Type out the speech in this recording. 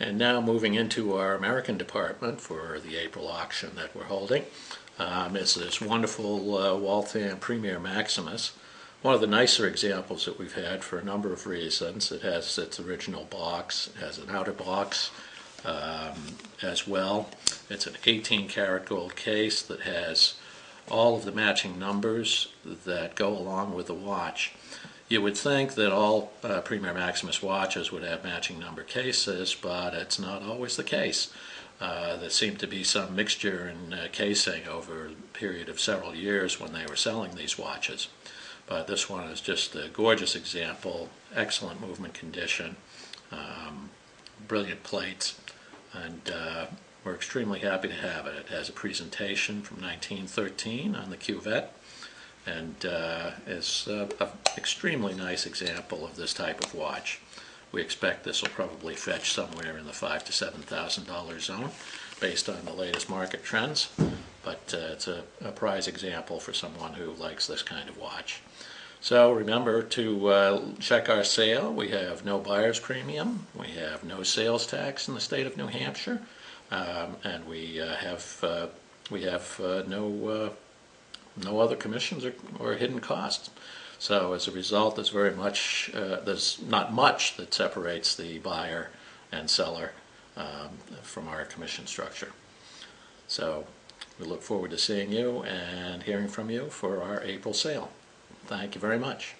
And now moving into our American department for the April auction that we're holding is this wonderful Waltham Premier Maximus. One of the nicer examples that we've had for a number of reasons. It has its original box, it has an outer box as well. It's an 18-karat gold case that has all of the matching numbers that go along with the watch. You would think that all Premier Maximus watches would have matching number cases, but it's not always the case. There seemed to be some mixture in casing over a period of several years when they were selling these watches. But this one is just a gorgeous example, excellent movement condition, brilliant plates, and we're extremely happy to have it. It has a presentation from 1913 on the cuvette, and is an extremely nice example of this type of watch. We expect this will probably fetch somewhere in the $5,000 to $7,000 zone based on the latest market trends, but it's a prize example for someone who likes this kind of watch. So remember to check our sale. We have no buyer's premium, we have no sales tax in the state of New Hampshire, and we have no other commissions or hidden costs. So as a result, there's not much that separates the buyer and seller from our commission structure. So we look forward to seeing you and hearing from you for our April sale. Thank you very much.